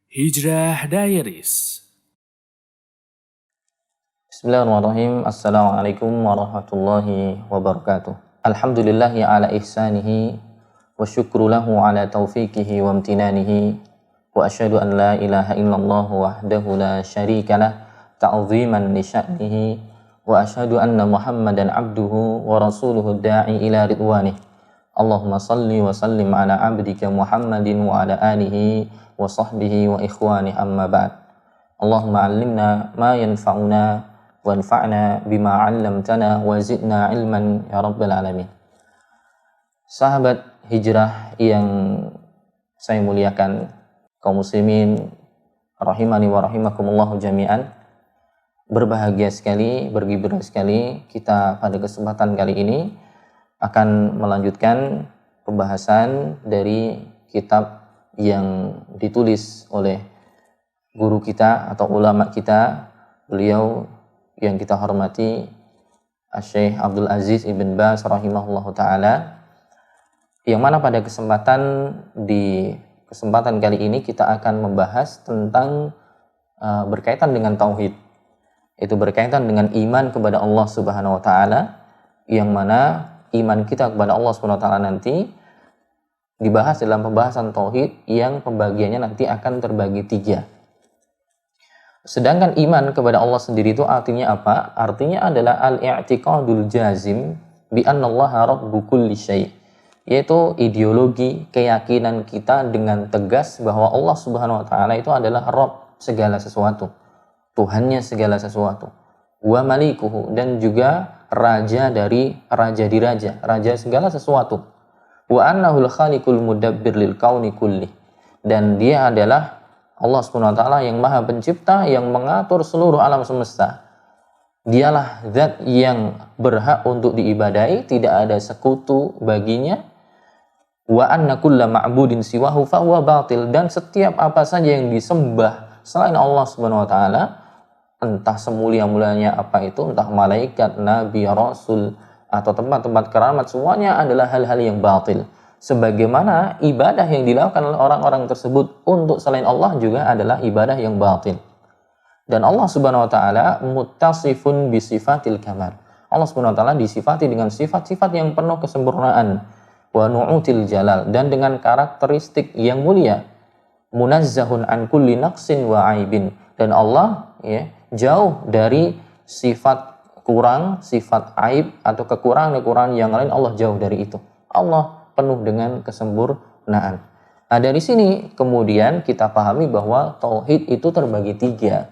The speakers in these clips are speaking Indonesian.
Hijrah Diaries. Bismillahirrahmanirrahim. Assalamualaikum warahmatullahi wabarakatuh. Alhamdulillahi ala ihsanihi wa syukru lahu ala taufiqihi wa amtinanihi wa asyhadu an la ilaha illallah wahdahu la syarika lah ta'ziman li sya'nihi wa asyhadu anna Muhammadan abduhu wa rasuluhu da'i ila ridwanih. Allahumma salli wa sallim ala abdika Muhammadin wa ala alihi wa sahbihi wa ikhwanih amma ba'd. Allahumma allimna ma yanfa'una wanfa'na bima 'allamtana wa zidna ilman ya rabbal alamin. Sahabat hijrah yang saya muliakan, kaum muslimin rahimani wa rahimakumullah jami'an, berbahagia sekali, bergembira sekali kita pada kesempatan kali ini akan melanjutkan pembahasan dari kitab yang ditulis oleh guru kita atau ulama kita, beliau yang kita hormati Syekh Abdul Aziz Ibn Baz rahimahullahu ta'ala, yang mana pada kesempatan kali ini kita akan membahas tentang berkaitan dengan tauhid. Itu berkaitan dengan iman kepada Allah Subhanahu wa ta'ala, yang mana iman kita kepada Allah Subhanahu wa ta'ala nanti dibahas dalam pembahasan tauhid yang pembagiannya nanti akan terbagi 3. Sedangkan iman kepada Allah sendiri itu artinya apa? Artinya adalah al-i'tiqadul jazim bi annallaha rabbu kulli syai', yaitu ideologi, keyakinan kita dengan tegas bahwa Allah Subhanahu wa taala itu adalah Rabb segala sesuatu, Tuhannya segala sesuatu, wa malikuhu, dan juga raja dari raja di raja, raja segala sesuatu, wa annahul khaliqul mudabbir lil kauni kulli, dan dia adalah Allah Subhanahu wa taala yang Maha Pencipta yang mengatur seluruh alam semesta. Dialah zat yang berhak untuk diibadahi, tidak ada sekutu baginya. Wa anna kulla ma'budin siwahu fa huwa batil, dan setiap apa saja yang disembah selain Allah Subhanahu wa taala, entah semulia-mulianya apa itu, entah malaikat, nabi, rasul, atau tempat-tempat keramat, semuanya adalah hal-hal yang batil. Sebagaimana ibadah yang dilakukan oleh orang-orang tersebut untuk selain Allah juga adalah ibadah yang batil. Dan Allah Subhanahu wa taala muttasifun bi sifatil kamal. Allah Subhanahu wa taala disifati dengan sifat-sifat yang penuh kesempurnaan, wa nu'util jalal, dan dengan karakteristik yang mulia. Munazzahun an kulli naqsin wa aibin, dan Allah jauh dari sifat kurang, sifat aib atau kekurangan-kekurangan yang lain. Allah jauh dari itu. Allah penuh dengan kesempurnaan. Nah, dari sini kemudian kita pahami bahwa tauhid itu terbagi 3,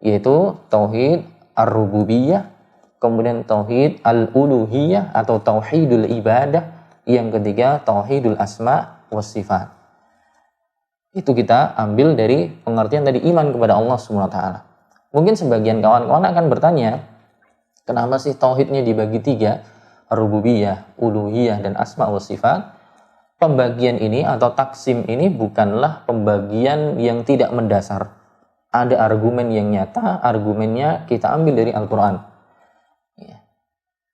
yaitu tauhid ar-rububiyah, kemudian tauhid al-uluhiyah atau tauhidul ibadah, yang ketiga tauhidul asma was sifat. Itu kita ambil dari pengertian tadi iman kepada Allah Subhanahu wa taala. Mungkin sebagian kawan-kawan akan bertanya, kenapa sih tauhidnya dibagi 3? Rububiyah, uluhiyah, dan asma wa sifat. Pembagian ini atau taksim ini bukanlah pembagian yang tidak mendasar. Ada argumen yang nyata, argumennya kita ambil dari Al-Quran.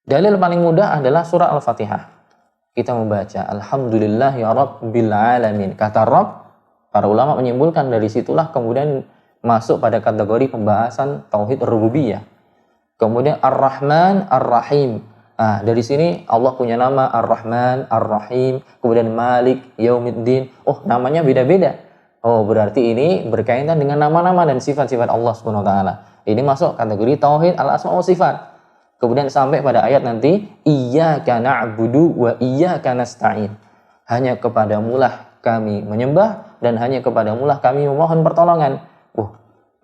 Dalil paling mudah adalah surah Al-Fatihah. Kita membaca Alhamdulillah ya Rabbil Alamin. Kata Rabb, para ulama menyimpulkan dari situlah kemudian masuk pada kategori pembahasan tauhid rububiyah. Kemudian Ar-Rahman, Ar-Rahim. Nah, dari sini Allah punya nama Ar-Rahman, Ar-Rahim, kemudian Malik, Yaumiddin. Oh, namanya beda-beda. Oh, berarti ini berkaitan dengan nama-nama dan sifat-sifat Allah Subhanahu wa taala. Ini masuk kategori tauhid al-asma wa sifat. Kemudian sampai pada ayat nanti, Iyyaka na'budu wa iyyaka nasta'in. Hanya kepadamulah kami menyembah dan hanya kepadamulah kami memohon pertolongan.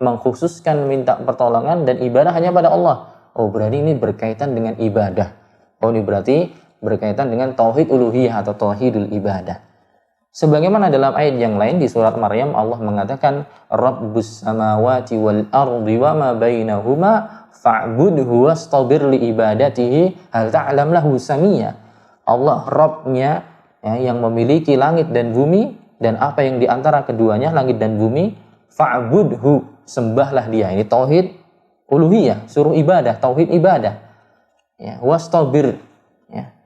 Mengkhususkan minta pertolongan dan ibadah hanya pada Allah. Oh, berarti ini berkaitan dengan ibadah. Oh, ini berarti berkaitan dengan tauhid uluhiyah atau tauhidul ibadah. Sebagaimana dalam ayat yang lain di surat Maryam, Allah mengatakan Rabbus samawati wal ardi wa ma bainahuma fa'budhu wastabir li ibadatihi hal ta'lam lahu samiyya. Allah Rabbnya yang memiliki langit dan bumi dan apa yang di antara keduanya, langit dan bumi, fa'budhu, sembahlah dia. Ini tauhid uluhiyah, suruh ibadah, tauhid ibadah. Wastabir,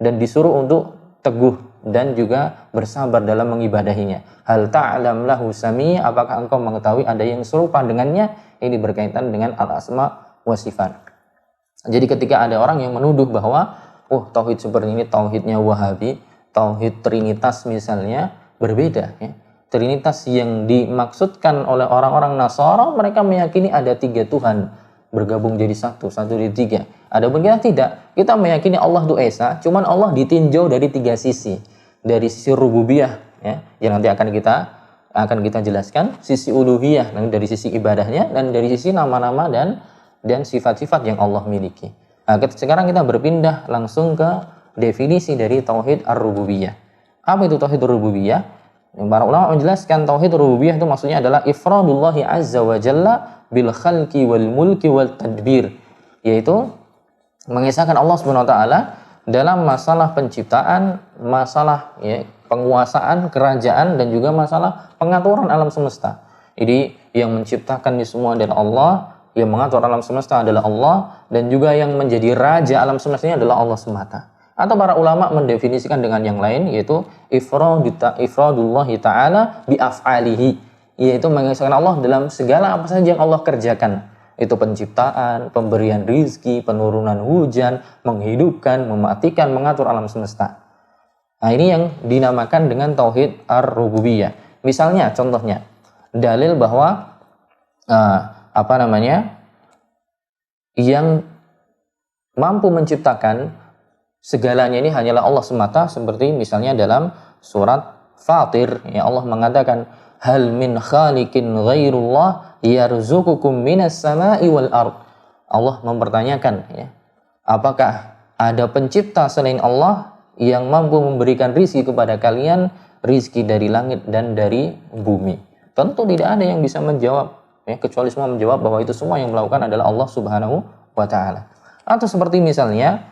dan disuruh untuk teguh dan juga bersabar dalam mengibadahinya. Hal ta'lam lahu sami, apakah engkau mengetahui ada yang serupa dengannya? Ini berkaitan dengan al-asma wa sifat. Jadi ketika ada orang yang menuduh bahwa tauhid seperti ini tauhidnya Wahabi, tauhid Trinitas misalnya, berbeda ya. Trinitas yang dimaksudkan oleh orang-orang Nasara, mereka meyakini ada 3 Tuhan bergabung jadi satu jadi 3. Adapun kita tidak, kita meyakini Allah itu Esa, cuman Allah ditinjau dari 3 sisi. Dari sisi rububiyah ya, yang nanti akan kita jelaskan, sisi uluhiyah dari sisi ibadahnya, dan dari sisi nama-nama dan sifat-sifat yang Allah miliki. Nah, sekarang kita berpindah langsung ke definisi dari tauhid ar-rububiyah. Apa itu tauhid ar-rububiyah? Para ulama menjelaskan tauhid rububiyah itu maksudnya adalah ifradullahi azza wa jalla bil khalqi wal mulki wal tadbir, yaitu mengisahkan Allah Subhanahu wa taala dalam masalah penciptaan, masalah ya, penguasaan, kerajaan, dan juga masalah pengaturan alam semesta. Jadi yang menciptakan ini semua adalah Allah, yang mengatur alam semesta adalah Allah, dan juga yang menjadi raja alam semesta ini adalah Allah semata. Atau para ulama mendefinisikan dengan yang lain, yaitu ifradullahi ta'ala bi'af'alihi, yaitu mengisahkan Allah dalam segala apa saja yang Allah kerjakan. Itu penciptaan, pemberian rizki, penurunan hujan, menghidupkan, mematikan, mengatur alam semesta. Nah, ini yang dinamakan dengan tauhid ar-rububiyah. Misalnya, contohnya, dalil bahwa yang mampu menciptakan segalanya ini hanyalah Allah semata, seperti misalnya dalam surat Fatir ya, Allah mengatakan hal min khaliqin ghairullah yarzuqukum minas sama'i wal ard. Allah mempertanyakan ya, apakah ada pencipta selain Allah yang mampu memberikan rizki kepada kalian, rizki dari langit dan dari bumi? Tentu tidak ada yang bisa menjawab ya, kecuali semua menjawab bahwa itu semua yang melakukan adalah Allah Subhanahu wa taala. Atau seperti misalnya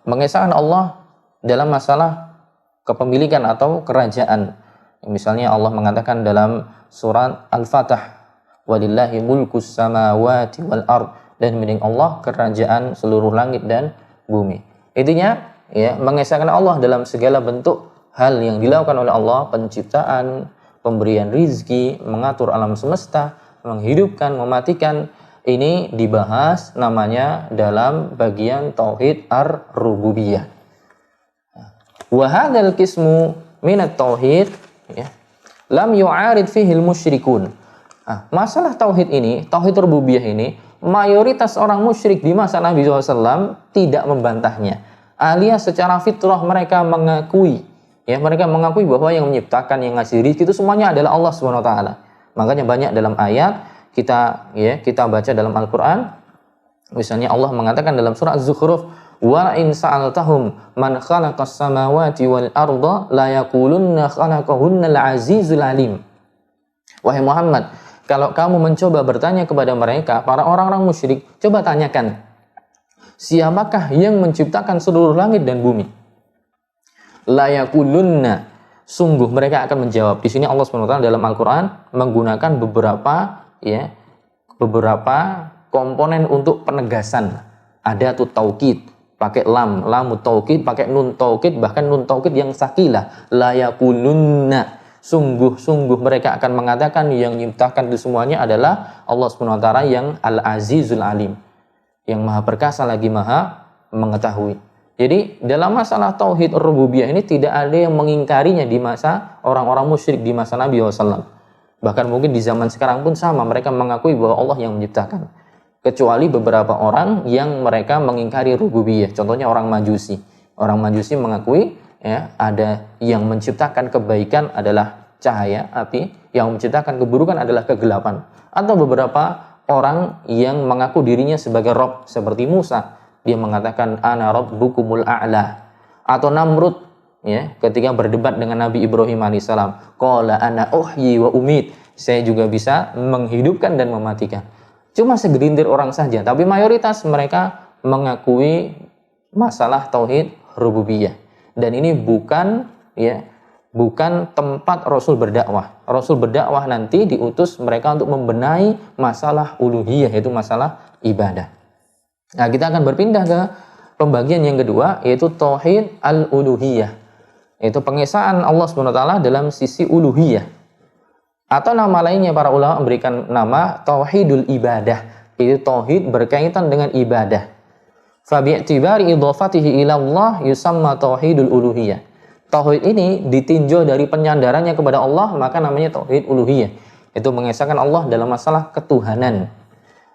mengesahkan Allah dalam masalah kepemilikan atau kerajaan. Misalnya Allah mengatakan dalam surat Al-Fatah, walillahi mulkus samawati wal ard, dan milik Allah kerajaan seluruh langit dan bumi. Intinya ya, mengesahkan Allah dalam segala bentuk hal yang dilakukan oleh Allah, penciptaan, pemberian rizki, mengatur alam semesta, menghidupkan, mematikan. Ini dibahas namanya dalam bagian tauhid ar-rububiyah. Wa hadzal qismu minat tauhid ya, lam yu'arid fihi al-musyrikun. Masalah tauhid ini, tauhid rububiyah ini, mayoritas orang musyrik di masa Nabi SAW tidak membantahnya. Alias secara fitrah mereka mengakui bahwa yang menciptakan, yang ngasih rizki itu semuanya adalah Allah Subhanahu wa taala. Makanya banyak dalam ayat kita baca dalam Al-Qur'an, misalnya Allah mengatakan dalam surah Az-Zukhruf, wa in sa'altahum man khalaqas samawati wal arda la yaqulunna khalaqahunna al-azizul alim. Wahai Muhammad, kalau kamu mencoba bertanya kepada mereka, para orang-orang musyrik, coba tanyakan, siapakah yang menciptakan seluruh langit dan bumi? La yaqulunna, sungguh mereka akan menjawab. Di sini Allah SWT dalam Al-Qur'an menggunakan beberapa komponen untuk penegasan. Ada tuh taukid, pakai lam taukid, pakai nun taukid, bahkan nun taukid yang sakilah, la yakulunna, sungguh mereka akan mengatakan yang menciptakan itu semuanya adalah Allah Subhanahu wa taala yang Al-Azizul Alim, yang Maha Perkasa lagi Maha Mengetahui. Jadi dalam masalah tauhid rububiyah ini tidak ada yang mengingkarinya di masa orang-orang musyrik di masa Nabi SAW. Bahkan mungkin di zaman sekarang pun sama, mereka mengakui bahwa Allah yang menciptakan. Kecuali beberapa orang yang mereka mengingkari rububiyah. Contohnya orang Majusi. Orang Majusi mengakui ya, ada yang menciptakan kebaikan adalah cahaya, api, yang menciptakan keburukan adalah kegelapan. Atau beberapa orang yang mengaku dirinya sebagai Rob, seperti Musa. Dia mengatakan, ana rabbukumul a'la. Atau Namrud, ya, ketika berdebat dengan Nabi Ibrahim alaihissalam, qala ana uhyi wa umit, saya juga bisa menghidupkan dan mematikan. Cuma segelintir orang saja, tapi mayoritas mereka mengakui masalah tauhid rububiyah. Dan ini bukan tempat Rasul berdakwah. Rasul berdakwah nanti diutus mereka untuk membenahi masalah uluhiyah, yaitu masalah ibadah. Nah, kita akan berpindah ke pembagian yang kedua, yaitu tauhid al-uluhiyah. yaitu pengesaan Allah Subhanahu wa taala dalam sisi uluhiyah. Atau nama lainnya para ulama memberikan nama tauhidul ibadah, itu tauhid berkaitan dengan ibadah. Fa bi'tibari idhafatihi ila Allah yusamma tauhidul uluhiyah. Tauhid ini ditinjau dari penyandarannya kepada Allah, maka namanya tauhid uluhiyah. Itu mengesahkan Allah dalam masalah ketuhanan.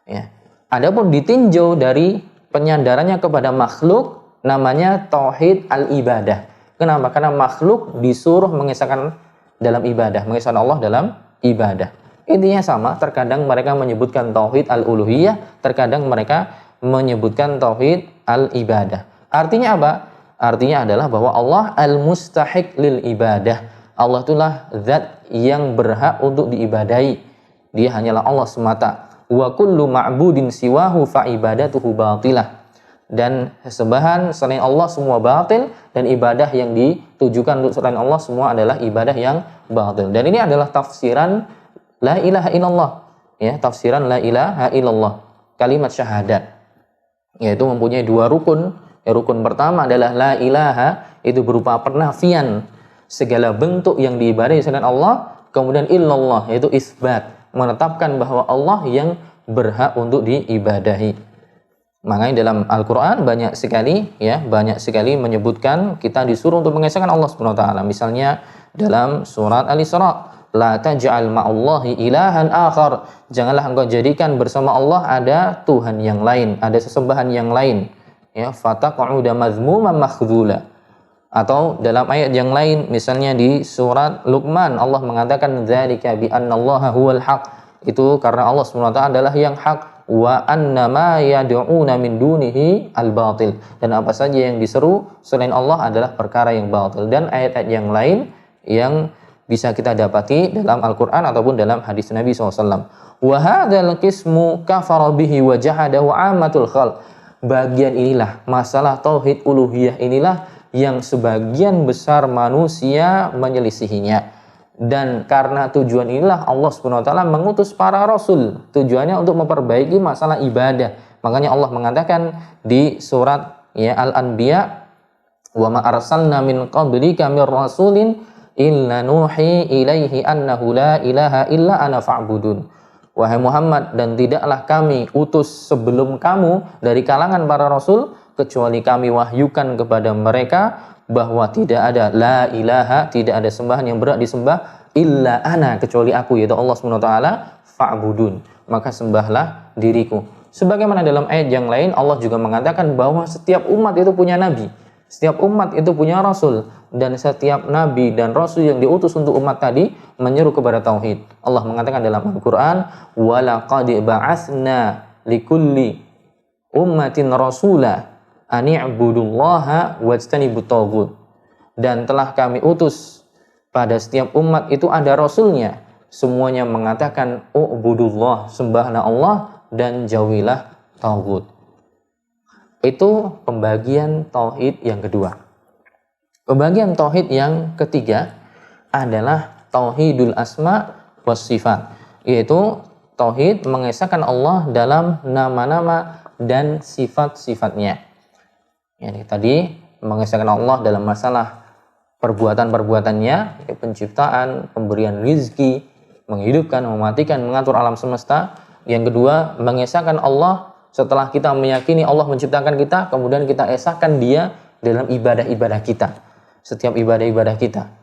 Ya. Adapun ditinjau dari penyandarannya kepada makhluk, namanya tauhid al-ibadah. Kenapa? Karena makhluk disuruh mengesahkan dalam ibadah, mengesahkan Allah dalam ibadah. Intinya sama, terkadang mereka menyebutkan tauhid al-uluhiyah, terkadang mereka menyebutkan tauhid al-ibadah. Artinya apa? Artinya adalah bahwa Allah al-mustahiq lil ibadah. Allah itulah zat yang berhak untuk diibadahi. Dia hanyalah Allah semata. Wa kullu ma'budin siwahu fa ibadatuhu batilah. Dan sesembahan selain Allah semua batil, dan ibadah yang ditujukan untuk selain Allah semua adalah ibadah yang batil. Dan ini adalah tafsiran la ilaha illallah, ya, tafsiran la ilaha illallah, kalimat syahadat, yaitu mempunyai dua rukun. Ya, rukun pertama adalah la ilaha, itu berupa penafian segala bentuk yang diibadahi selain Allah. Kemudian illallah, yaitu isbat, menetapkan bahwa Allah yang berhak untuk diibadahi. Makanya dalam Al-Quran banyak sekali menyebutkan kita disuruh untuk mengesahkan Allah Subhanahu wa taala. Misalnya dalam surat Al-Isra, la taj'al ma'allahi ilahan akhar. Janganlah engkau jadikan bersama Allah ada Tuhan yang lain, ada sesembahan yang lain. Ya, fataq'uda mazmuman makhdhula. Atau dalam ayat yang lain, misalnya di surat Luqman, Allah mengatakan dzalika bi annallaha huwal haq. Itu karena Allah Subhanahu wa taala adalah yang hak. Wa annama yad'una min dunihi al-batil, dan apa saja yang diseru selain Allah adalah perkara yang batil. Dan ayat-ayat yang lain yang bisa kita dapati dalam Al-Quran ataupun dalam hadis Nabi SAW. Wa hadzal qismu kafara bihi wa jahada wa amatul khalq. Bagian inilah, masalah tauhid uluhiyah inilah yang sebagian besar manusia menyelisihinya. Dan karena tujuan inilah Allah Subhanahu wa taala mengutus para rasul. Tujuannya untuk memperbaiki masalah ibadah. Makanya Allah mengatakan di surat Al-Anbiya, "Wa ma arsalna min qablika mir rasulin illa nuhi ilaihi annahu la ilaha illa ana fa'budun." Wahai Muhammad, dan tidaklah kami utus sebelum kamu dari kalangan para rasul kecuali kami wahyukan kepada mereka bahwa tidak ada la ilaha, tidak ada sembahan yang berhak disembah illa ana, kecuali aku, yaitu Allah Subhanahu wa taala, fa'budun, maka sembahlah diriku. Sebagaimana dalam ayat yang lain Allah juga mengatakan bahwa setiap umat itu punya nabi, setiap umat itu punya rasul, dan setiap nabi dan rasul yang diutus untuk umat tadi menyeru kepada tauhid. Allah mengatakan dalam Al-Qur'an, wa laqad ba'atsna likulli ummatin rasula ani'budullaha wajtanibut taghut. Dan telah kami utus pada setiap umat itu ada rasulnya, semuanya mengatakan ubudullah, sembahlah Allah dan jauhilah taghut. Itu pembagian tauhid yang kedua. Pembagian tauhid yang ketiga adalah tauhidul asma was sifat, yaitu tauhid mengesahkan Allah dalam nama-nama dan sifat-sifatnya. Ini tadi mengesahkan Allah dalam masalah perbuatan-perbuatannya, penciptaan, pemberian rizki, menghidupkan, mematikan, mengatur alam semesta. Yang kedua, mengesahkan Allah setelah kita meyakini Allah menciptakan kita, kemudian kita esahkan Dia dalam ibadah-ibadah kita, setiap ibadah-ibadah kita.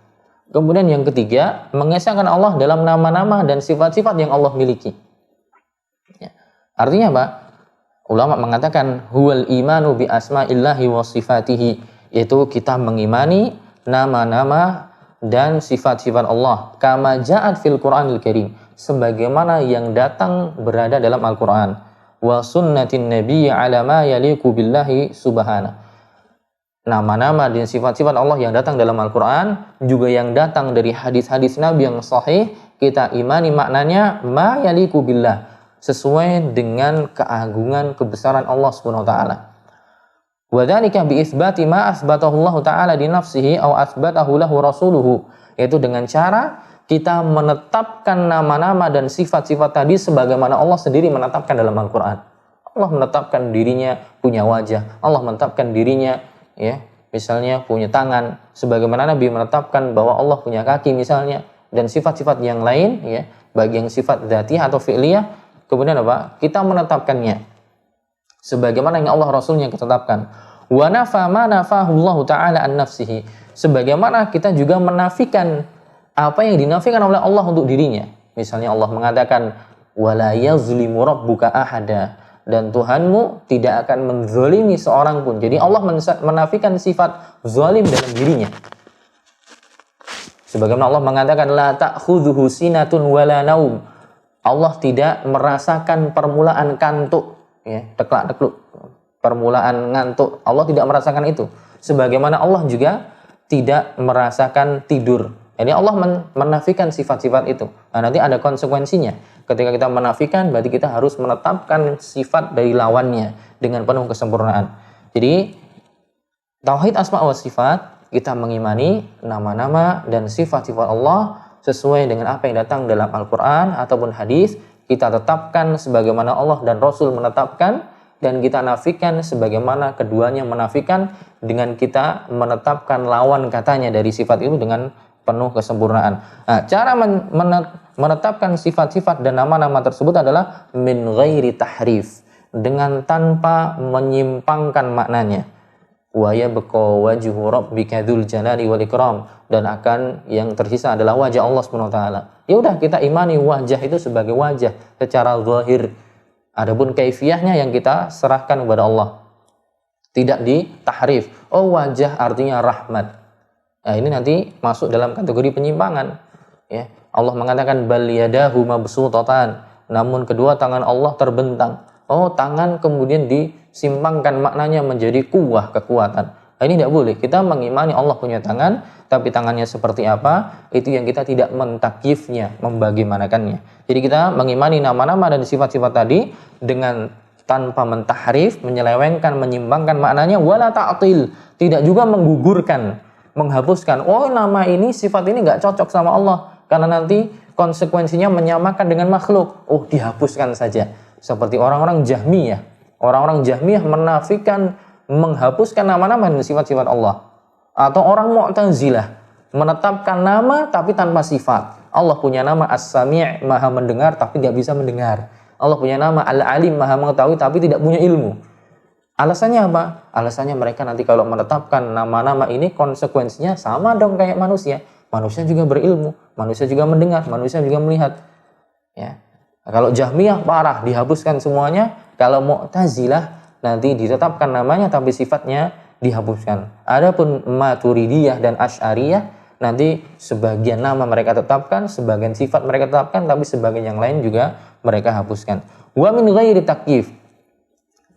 Kemudian yang ketiga, mengesahkan Allah dalam nama-nama dan sifat-sifat yang Allah miliki. Ya. Artinya apa? Ulama mengatakan huwal imanu bi asma'illahi wa sifatihi, yaitu kita mengimani nama-nama dan sifat-sifat Allah kama ja'at fil Qur'anil Karim, sebagaimana yang datang berada dalam Al-Qur'an, wa sunnatin nabiy ala ma yaliqu billahi subhanahu. Nama-nama dan sifat-sifat Allah yang datang dalam Al-Qur'an juga yang datang dari hadis-hadis Nabi yang sahih, kita imani maknanya ma yaliqu billah, sesuai dengan keagungan kebesaran Allah Subhanahu wa taala. Wa dzalika bi itsbati ma asbatahu Allah taala di nafsihi aw asbatahu lahu rasuluhu, yaitu dengan cara kita menetapkan nama-nama dan sifat-sifat tadi sebagaimana Allah sendiri menetapkan dalam Al-Qur'an. Allah menetapkan dirinya punya wajah, Allah menetapkan dirinya misalnya punya tangan, sebagaimana Nabi menetapkan bahwa Allah punya kaki misalnya, dan sifat-sifat yang lain, ya, bagi yang sifat dzatiyah atau fi'liyah, kemudian apa? Kita menetapkannya sebagaimana yang Allah Rasulnya tetapkan. Wa nafa ma nafahu Allah Ta'ala an nafsihi, sebagaimana kita juga menafikan apa yang dinafikan oleh Allah untuk dirinya. Misalnya Allah mengatakan wala yazlimu rabbuka ahada, dan Tuhanmu tidak akan menzalimi seorang pun. Jadi Allah menafikan sifat zalim dalam dirinya. Sebagaimana Allah mengatakan la ta'khudhuhu sinatun wala naum, Allah tidak merasakan permulaan kantuk, ya, teklak-tekluk, permulaan ngantuk. Allah tidak merasakan itu. Sebagaimana Allah juga tidak merasakan tidur. Jadi Allah menafikan sifat-sifat itu. Nah, nanti ada konsekuensinya. Ketika kita menafikan, berarti kita harus menetapkan sifat dari lawannya dengan penuh kesempurnaan. Jadi, tauhid asma wa sifat, kita mengimani nama-nama dan sifat-sifat Allah sesuai dengan apa yang datang dalam Al-Quran ataupun hadis. Kita tetapkan sebagaimana Allah dan Rasul menetapkan, dan kita nafikan sebagaimana keduanya menafikan, dengan kita menetapkan lawan katanya dari sifat itu dengan penuh kesempurnaan. Nah, cara menetapkan sifat-sifat dan nama-nama tersebut adalah min ghairi tahrif, dengan tanpa menyimpangkan maknanya. Wa yabqa wajhu rabbika dzul jalali wal ikram, dan akan yang tersisa adalah wajah Allah Subhanahu wa taala. Ya udah, kita imani wajah itu sebagai wajah secara zahir. Adapun kaifiyahnya yang kita serahkan kepada Allah. Tidak ditahrif. Oh, wajah artinya rahmat. Nah, ini nanti masuk dalam kategori penyimpangan. Ya, Allah mengatakan bal yadahu mabsutatan, namun kedua tangan Allah terbentang. Oh, tangan kemudian disimpangkan maknanya menjadi kuwah, kekuatan. Nah, ini tidak boleh. Kita mengimani Allah punya tangan, tapi tangannya seperti apa, itu yang kita tidak mentakyifnya, membagaimanakannya. Jadi kita mengimani nama-nama dan sifat-sifat tadi dengan tanpa mentahrif, menyelewengkan, menyimpangkan maknanya, wala ta'til, tidak juga menggugurkan, menghapuskan. Oh, nama ini, sifat ini nggak cocok sama Allah, karena nanti konsekuensinya menyamakan dengan makhluk. Oh, dihapuskan saja. Seperti orang-orang Jahmiyah. Orang-orang Jahmiyah menafikan, menghapuskan nama-nama dan sifat-sifat Allah. Atau orang Mu'tazilah menetapkan nama tapi tanpa sifat. Allah punya nama As-Sami', maha mendengar tapi tidak bisa mendengar. Allah punya nama Al-Alim, maha mengetahui tapi tidak punya ilmu. Alasannya apa? Alasannya mereka nanti kalau menetapkan nama-nama ini konsekuensinya sama dong kayak manusia. Manusia juga berilmu, manusia juga mendengar, manusia juga melihat. Ya. Nah, kalau Jahmiyah parah, dihapuskan semuanya. Kalau Mu'tazilah nanti ditetapkan namanya tapi sifatnya dihapuskan. Adapun Maturidiyah dan Asy'ariyah nanti sebagian nama mereka tetapkan, sebagian sifat mereka tetapkan, tapi sebagian yang lain juga mereka hapuskan. Wa min ghairi takyif,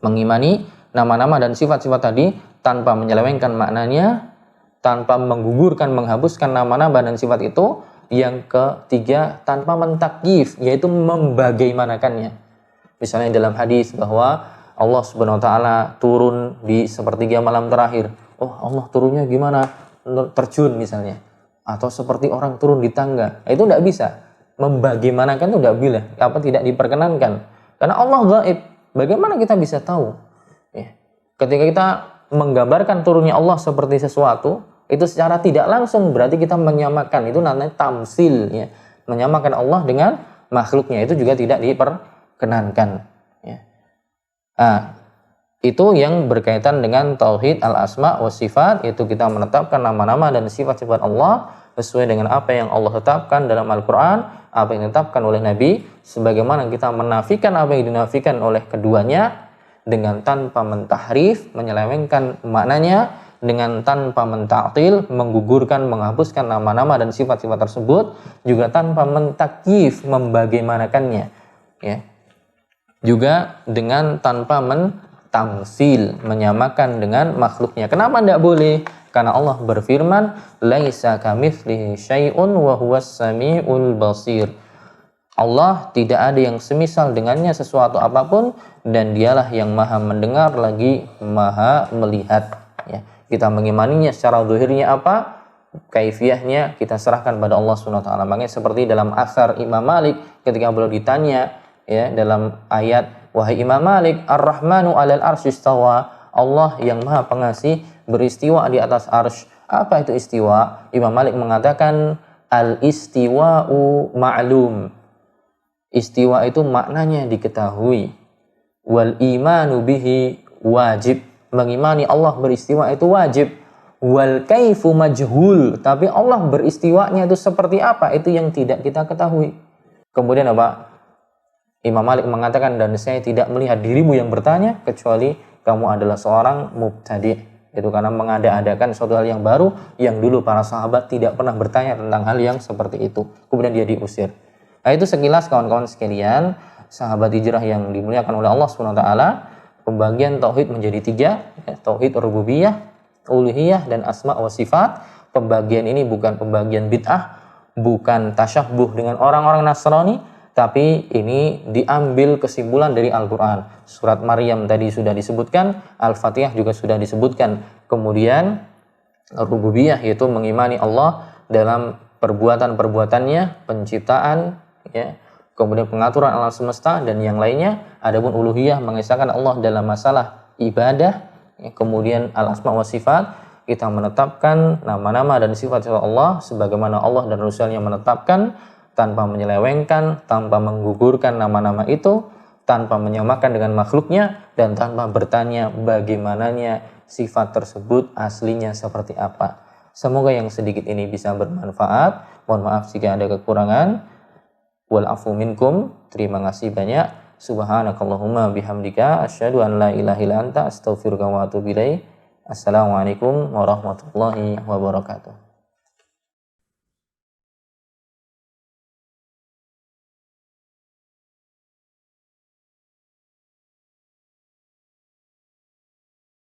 mengimani nama-nama dan sifat-sifat tadi tanpa menyelewengkan maknanya, tanpa menggugurkan, menghapuskan nama-nama dan sifat itu. Yang ketiga, tanpa mentakyif, yaitu membagaimanakannya. Misalnya dalam hadis bahwa Allah Subhanahu wa taala turun di sepertiga malam terakhir. Oh, Allah turunnya gimana? Terjun misalnya. Atau seperti orang turun di tangga. Nah, itu tidak bisa. Membagaimanakan itu tidak diperkenankan. Karena Allah gaib. Bagaimana kita bisa tahu? Ya. Ketika kita menggambarkan turunnya Allah seperti sesuatu, itu secara tidak langsung berarti kita menyamakan. Itu namanya tamsil, ya. Menyamakan Allah dengan makhluknya, itu juga tidak diperkenankan, ya. Nah, itu yang berkaitan dengan tauhid al-asma wa sifat, yaitu kita menetapkan nama-nama dan sifat-sifat Allah sesuai dengan apa yang Allah tetapkan dalam Al-Quran, apa yang ditetapkan oleh Nabi, sebagaimana kita menafikan apa yang dinafikan oleh keduanya dengan tanpa mentahrif, menyelewengkan maknanya, dengan tanpa mentaktil, menggugurkan, menghapuskan nama-nama dan sifat-sifat tersebut, juga tanpa mentakyif, membagaimanakannya, ya. Juga dengan tanpa mentamsil, menyamakan dengan makhluknya. Kenapa tidak boleh? Karena Allah berfirman, laisa kamitslihi syai'un wa huwas samiul basir. Allah tidak ada yang semisal dengannya sesuatu apapun, dan dialah yang maha mendengar lagi maha melihat, ya. Kita mengimaninya secara zahirnya apa, kaifiyahnya kita serahkan pada Allah Subhanahu wa taala. Makanya seperti dalam asar Imam Malik ketika beliau ditanya, ya, dalam ayat, wahai Imam Malik, Ar-Rahmanu 'alal arsy istawa, Allah yang Maha Pengasih beristiwa di atas arsy. Apa itu istiwa? Imam Malik mengatakan al-istiwa'u ma'lum. Istiwa itu maknanya diketahui. Wal imanu bihi wajib. Mengimani Allah beristiwa itu wajib. Wal kaifu majhul. Tapi Allah beristiwanya itu seperti apa? Itu yang tidak kita ketahui. Kemudian apa? Imam Malik mengatakan, dan saya tidak melihat dirimu yang bertanya kecuali kamu adalah seorang mubtadi'. Itu karena mengada-adakan suatu hal yang baru yang dulu para sahabat tidak pernah bertanya tentang hal yang seperti itu. Kemudian dia diusir. Nah, itu sekilas kawan-kawan sekalian, sahabat hijrah yang dimuliakan oleh Allah SWT, pembagian tauhid menjadi 3, tauhid rububiyah, uluhiyah, dan asma wa sifat. Pembagian ini bukan pembagian bid'ah, bukan tasyabbuh dengan orang-orang Nasrani, tapi ini diambil kesimpulan dari Al-Quran. Surat Maryam tadi sudah disebutkan, Al-Fatihah juga sudah disebutkan. Kemudian rububiyah yaitu mengimani Allah dalam perbuatan-perbuatannya, penciptaan, ya, kemudian pengaturan alam semesta dan yang lainnya. Adapun uluhiyah mengesahkan Allah dalam masalah ibadah, ya, kemudian al-asma wa sifat, kita menetapkan nama-nama dan sifat Allah sebagaimana Allah dan Rasulnya menetapkan, tanpa menyelewengkan, tanpa menggugurkan nama-nama itu, tanpa menyamakan dengan makhluknya, dan tanpa bertanya bagaimananya sifat tersebut aslinya seperti apa. Semoga yang sedikit ini bisa bermanfaat. Mohon maaf jika ada kekurangan. Wal afu minkum. Terima kasih banyak. Subhanakallahumma bihamdika asyhadu an la ilaha illa anta astaghfiruka wa atubu ilaik. Assalamualaikum warahmatullahi wabarakatuh.